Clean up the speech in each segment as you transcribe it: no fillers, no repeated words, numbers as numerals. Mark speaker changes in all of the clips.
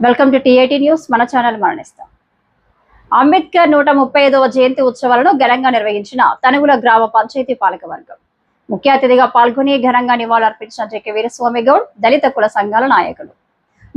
Speaker 1: Welcome to TIT news. మన channel మరణిస్తాం. Ambedkar 135వ జయంతి ఉత్సవాలను ఘనంగా నిర్వహించిన తనుగుల గ్రామ పంచాయతీ పాలకవర్గం ముఖ్య అతిథిగా పాల్గొని ఘనంగా నివాళులర్పించిన జెకే వీరస్వామి గౌడ్ దళిత కుల సంఘాల నాయకులు.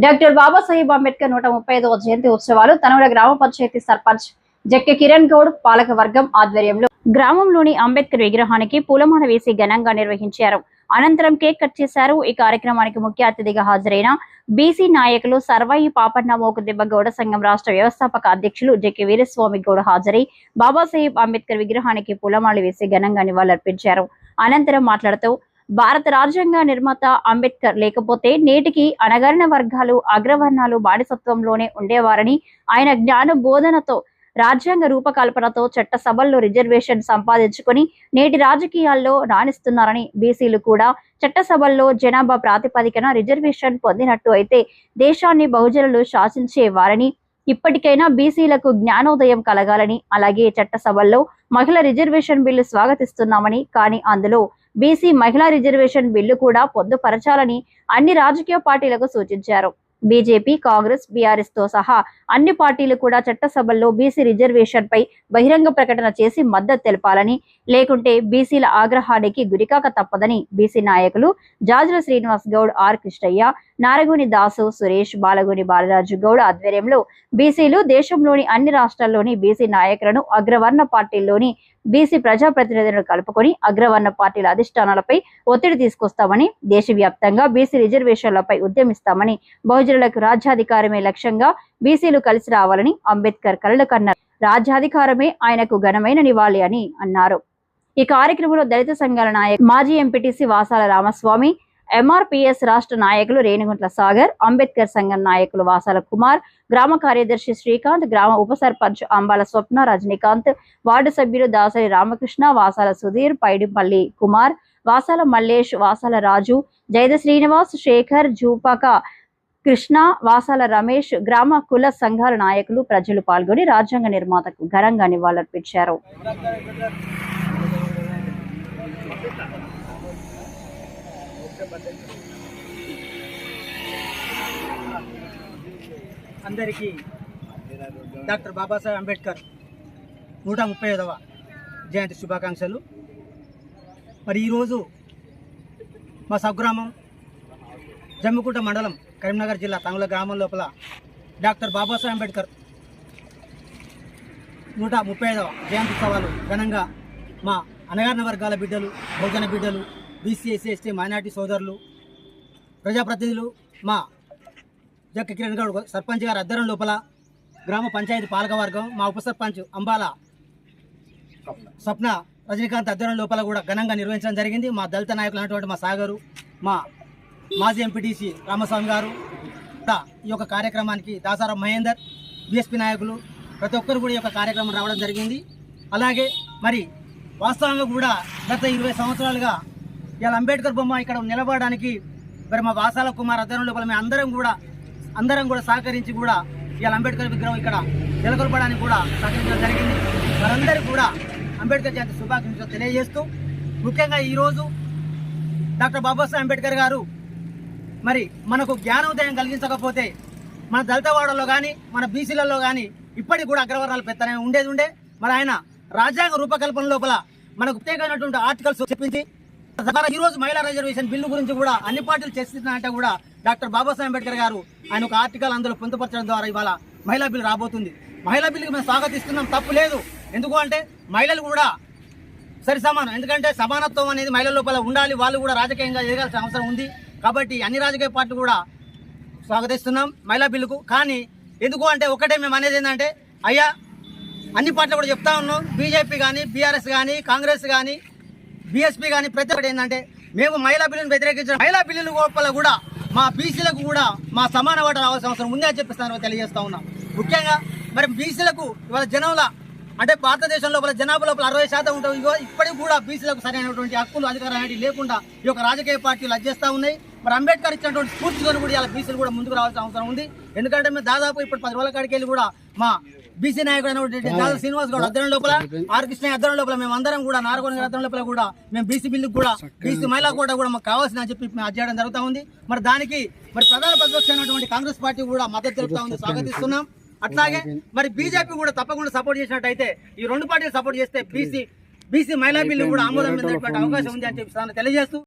Speaker 1: డాక్టర్ బాబాసాహెబ్ అంబేద్కర్ 135వ జయంతి ఉత్సవాలు తనుగుల గ్రామ పంచాయతీ సర్పంచ్ జెకే కిరణ్ గౌడ్ పాలకవర్గం ఆధ్వర్యంలో గ్రామంలోని అంబేద్కర్ విగ్రహానికి పూలమాల వేసి ఘనంగా నిర్వహించారు. అనంతరం కేక్ కట్ చేశారు. ఈ కార్యక్రమానికి ముఖ్య అతిథిగా హాజరైన బీసీ నాయకులు సర్వాయి పాపన్న మోకుదెబ్బ గౌడ సంఘం రాష్ట్ర వ్యవస్థాపక అధ్యక్షులు జెకే వీరస్వామి గౌడ్ హాజరై బాబాసాహెబ్ అంబేద్కర్ విగ్రహానికి పూలమాల వేసి ఘనంగా నివాళులర్పించారు. అనంతరం మాట్లాడుతూ భారత రాజ్యాంగ నిర్మాత అంబేద్కర్ లేకపోతే నేటికి అణగారిన వర్గాలు అగ్రవర్ణాలు బానిసత్వంలోనే ఉండేవారని, ఆయన జ్ఞాన బోధనతో రాజ్యాంగ రూపకల్పనతో చట్టసభల్లో రిజర్వేషన్ సంపాదించుకొని నేటి రాజకీయాల్లో రాణిస్తున్నారని, బీసీలు కూడా చట్టసభల్లో జనాభా ప్రాతిపదికన రిజర్వేషన్ పొందినట్టు అయితే దేశాన్ని బహుజనులు శాసించేవారని, ఇప్పటికైనా బీసీలకు జ్ఞానోదయం కలగాలని, అలాగే చట్టసభల్లో మహిళా రిజర్వేషన్ బిల్లు స్వాగతిస్తున్నామని, కానీ అందులో బీసీ మహిళా రిజర్వేషన్ బిల్లు కూడా పొందుపరచాలని అన్ని రాజకీయ పార్టీలకు సూచించారు. బీజేపీ, కాంగ్రెస్, బీఆర్ఎస్ తో సహా అన్ని పార్టీలు కూడా చట్టసభల్లో బీసీ రిజర్వేషన్ పై బహిరంగ ప్రకటన చేసి మద్దతు తెలపాలని, లేకుంటే బీసీల ఆగ్రహానికి గురికాక తప్పదని బీసీ నాయకులు జాజుల శ్రీనివాస్ గౌడ్, ఆర్ కృష్ణయ్య, నారగోని దాసు, సురేష్, బాలగోని బాలరాజు గౌడ్ ఆధ్వర్యంలో బీసీలు దేశంలోని అన్ని రాష్ట్రాల్లోని బీసీ నాయకులను అగ్రవర్ణ పార్టీల్లోని బీసీ ప్రజాప్రతినిధులను కలుపుకొని అగ్రవర్ణ పార్టీల అధిష్టానాలపై ఒత్తిడి తీసుకొస్తామని, దేశవ్యాప్తంగా బీసీ రిజర్వేషన్లపై ఉద్యమిస్తామని, బహుజనులకు రాజ్యాధికారమే లక్ష్యంగా బీసీలు కలిసి రావాలని అంబేద్కర్ కలలు కన్నారు. రాజ్యాధికారమే ఆయనకు ఘనమైన నివాళి అని అన్నారు. ఈ కార్యక్రమంలో దళిత సంఘాల నాయకులు మాజీ ఎంపీటీసీ వాసాల రామస్వామి, ఎంఆర్పీఎస్ రాష్ట్ర నాయకులు రేణుగుంట్ల సాగర్, అంబేద్కర్ సంఘం నాయకులు వాసాల కుమార్, గ్రామ కార్యదర్శి శ్రీకాంత్, గ్రామ ఉప సర్పంచ్ అంబాల స్వప్న, రజనీకాంత్, వార్డు సభ్యులు దాసరి రామకృష్ణ, వాసాల సుధీర్, పైడిపల్లి కుమార్, వాసాల మల్లేష్, వాసాల రాజు, జైద శ్రీనివాస్, శేఖర్, జూపాక కృష్ణ, వాసాల రమేష్, గ్రామ కుల సంఘాల నాయకులు, ప్రజలు పాల్గొని రాజ్యాంగ నిర్మాతకు ఘనంగా నివాళులర్పించారు.
Speaker 2: అందరికీ డాక్టర్ బాబాసాహెబ్ అంబేద్కర్ 135వ జయంతి శుభాకాంక్షలు. మరి ఈరోజు మా స్వగ్రామం జమ్మికుంట మండలం కరీంనగర్ జిల్లా తనుగుల గ్రామం లోపల డాక్టర్ బాబాసాహెబ్ అంబేద్కర్ 135వ జయంతి ఉత్సవాలు ఘనంగా మా అణగారిన వర్గాల బిడ్డలు, బహుజన బిడ్డలు, బీసీ, ఎస్సీ, ఎస్టీ, మైనార్టీ సోదరులు, ప్రజాప్రతినిధులు, మా జెకే కిరణ్ గౌడ్ సర్పంచ్ గారి ఆధ్వర్యం లోపల గ్రామ పంచాయతీ పాలకవర్గం, మా ఉప సర్పంచ్ అంబాల స్వప్న, రజనీకాంత్ ఆధ్వర్యం లోపల కూడా ఘనంగా నిర్వహించడం జరిగింది. మా దళిత నాయకులు అయినటువంటి మా సాగరు, మా మాజీ ఎంపీటీసీ రామస్వామి గారు, ఈ యొక్క కార్యక్రమానికి దాసారాం మహేందర్, బీఎస్పీ నాయకులు ప్రతి ఒక్కరు కూడా ఈ యొక్క కార్యక్రమం రావడం జరిగింది. అలాగే మరి వాస్తవంగా కూడా గత 20 సంవత్సరాలుగా ఇవాళ అంబేద్కర్ బొమ్మ ఇక్కడ నిలబడడానికి మరి మా వాసాల కుమార్ ఆధ్వర్యం లోపల మేము అందరం కూడా సహకరించి కూడా ఇవాళ అంబేద్కర్ విగ్రహం ఇక్కడ నెలకొల్పడానికి కూడా సహకరించడం జరిగింది. వారందరికీ కూడా అంబేద్కర్ జయంతి శుభాకాంక్షలు తెలియజేస్తూ, ముఖ్యంగా ఈరోజు డాక్టర్ బాబాసాహెబ్ అంబేద్కర్ గారు మరి మనకు జ్ఞానోదయం కలిగించకపోతే మన దళితవాడలో కానీ మన బీసీలలో కానీ ఇప్పటికి కూడా అగ్రవర్ణాలు పెద్దనే ఉండే మరి ఆయన రాజ్యాంగ రూపకల్పన లోపల మనకు ప్రత్యేకమైనటువంటి ఆర్టికల్స్ చెప్పించి ఈ రోజు మహిళా రిజర్వేషన్ బిల్లు గురించి కూడా అన్ని పార్టీలు చర్చిస్తున్నారంటే కూడా డాక్టర్ బాబాసాహెబ్ అంబేద్కర్ గారు ఆయన ఒక ఆర్టికల్ అందులో పొందుపరచడం ద్వారా ఇవాళ మహిళా బిల్లు రాబోతుంది. మహిళా బిల్లుకి మేము స్వాగతిస్తున్నాం, తప్పు లేదు. ఎందుకు అంటే మహిళలు కూడా సరి సమానం. ఎందుకంటే సమానత్వం అనేది మహిళల లోపల ఉండాలి, వాళ్ళు కూడా రాజకీయంగా ఎదగాల్సిన అవసరం ఉంది. కాబట్టి అన్ని రాజకీయ పార్టీలు కూడా స్వాగతిస్తున్నాం మహిళా బిల్లుకు. కానీ ఎందుకు అంటే ఒకటే మేము అనేది ఏంటంటే, అయ్యా అన్ని పార్టీలు కూడా చెప్తా ఉన్నాం, బీజేపీ కానీ, బీఆర్ఎస్ కానీ, కాంగ్రెస్ కానీ, బీఎస్పీ కానీ ప్రతి ఒక్కటి ఏంటంటే మేము మహిళా బిల్లును వ్యతిరేకించిన మహిళా బిల్లుల లోపల కూడా మా బీసీలకు కూడా మా సమాన వాటా రావాల్సిన అవసరం ఉంది అని చెప్పిస్తాను తెలియజేస్తా ఉన్నాం. ముఖ్యంగా మరి బీసీలకు ఇవాళ జనంలో అంటే భారతదేశం లోపల జనాభా లోపల 60% ఉంటుంది. ఇప్పటికి కూడా బీసీలకు సరైనటువంటి హక్కులు, అధికారం అనేది లేకుండా ఈ యొక్క రాజకీయ పార్టీలు అధ్యస్తూ ఉన్నాయి. మరి అంబేద్కర్ ఇచ్చినటువంటి స్ఫూర్తితో కూడా ఇలా బీసీలు కూడా ముందుకు రావాల్సిన అవసరం ఉంది. ఎందుకంటే మేము దాదాపు ఇప్పుడు 10 రోజుల కాడికి వెళ్ళి కూడా మా బీసీ నాయకుడు అయినటువంటి దాదాపు శ్రీనివాస్ గౌడ్ అధ్యయనం లోపల ఆర్ కృష్ణ అధ్యయనం లోపల మేము అందరం కూడా నారగొండ అధ్యయనం లోపల కూడా మేము బీసీ బిల్లు కూడా బీసీ మహిళా కోట కూడా మాకు కావాల్సిన అని చెప్పి మేము అధ్యయనం జరుగుతూ ఉంది. మరి దానికి మరి ప్రధాన ప్రతిపక్షం అయినటువంటి కాంగ్రెస్ పార్టీ కూడా మద్దతు తెలుపుతా ఉంది, స్వాగతిస్తున్నాం. అట్లాగే మరి బీజేపీ కూడా తప్పకుండా సపోర్ట్ చేసినట్టయితే ఈ రెండు పార్టీలు సపోర్ట్ చేస్తే బీసీ మహిళా బిల్లు కూడా ఆమోదం పొందేటువంటి అవకాశం ఉంది అని చెప్పి తెలియజేస్తూ